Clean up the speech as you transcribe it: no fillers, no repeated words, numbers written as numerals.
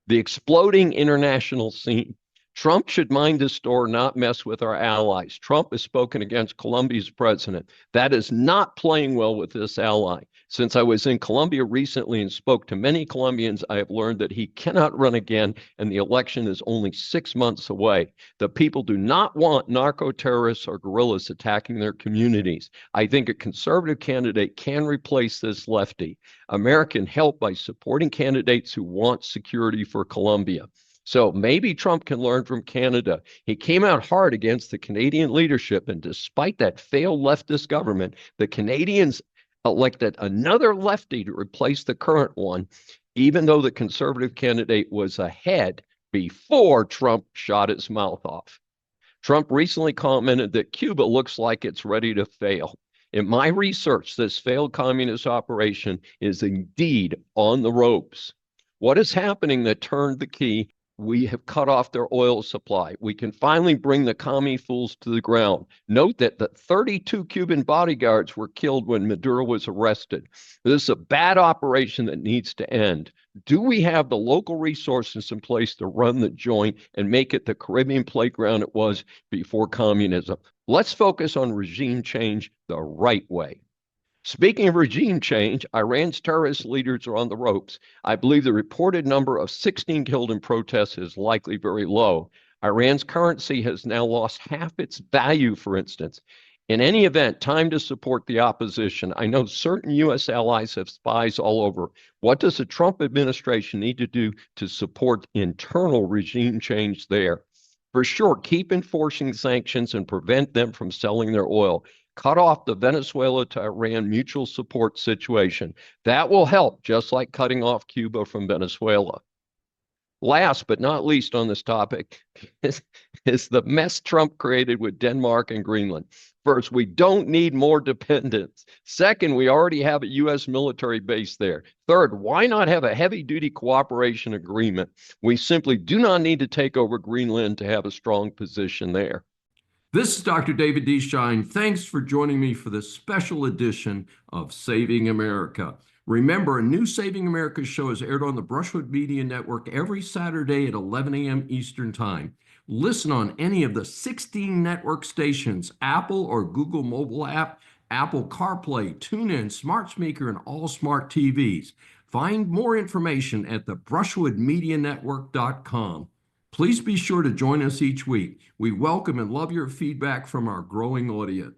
The exploding international scene. Trump should mind his store, not mess with our allies. Trump has spoken against Colombia's president. That is not playing well with this ally. Since I was in Colombia recently and spoke to many Colombians, I have learned that he cannot run again, and the election is only 6 months away. The people do not want narco terrorists or guerrillas attacking their communities. I think a conservative candidate can replace this lefty. America can help by supporting candidates who want security for Colombia. So maybe Trump can learn from Canada. He came out hard against the Canadian leadership, and despite that failed leftist government, the Canadians elected another lefty to replace the current one, even though the conservative candidate was ahead before Trump shot his mouth off. Trump recently commented that Cuba looks like it's ready to fail. In my research, this failed communist operation is indeed on the ropes. What is happening that turned the key? We have cut off their oil supply. We can finally bring the commie fools to the ground. Note that the 32 Cuban bodyguards were killed when Maduro was arrested. This is a bad operation that needs to end. Do we have the local resources in place to run the joint and make it the Caribbean playground it was before communism? Let's focus on regime change the right way. Speaking of regime change, Iran's terrorist leaders are on the ropes. I believe the reported number of 16 killed in protests is likely very low. Iran's currency has now lost half its value, for instance. In any event, time to support the opposition. I know certain U.S. allies have spies all over. What does the Trump administration need to do to support internal regime change there? For sure, keep enforcing sanctions and prevent them from selling their oil. Cut off the Venezuela to Iran mutual support situation. That will help, just like cutting off Cuba from Venezuela. Last but not least on this topic is the mess Trump created with Denmark and Greenland. First, we don't need more dependence. Second, we already have a U.S. military base there. Third, why not have a heavy-duty cooperation agreement? We simply do not need to take over Greenland to have a strong position there. This is Dr. David D. Schein. Thanks for joining me for this special edition of Saving America. Remember, a new Saving America show is aired on the Brushwood Media Network every Saturday at 11 a.m. Eastern Time. Listen on any of the 16 network stations, Apple or Google mobile app, Apple CarPlay, TuneIn, Smart Speaker, and all smart TVs. Find more information at the brushwoodmedianetwork.com. Please be sure to join us each week. We welcome and love your feedback from our growing audience.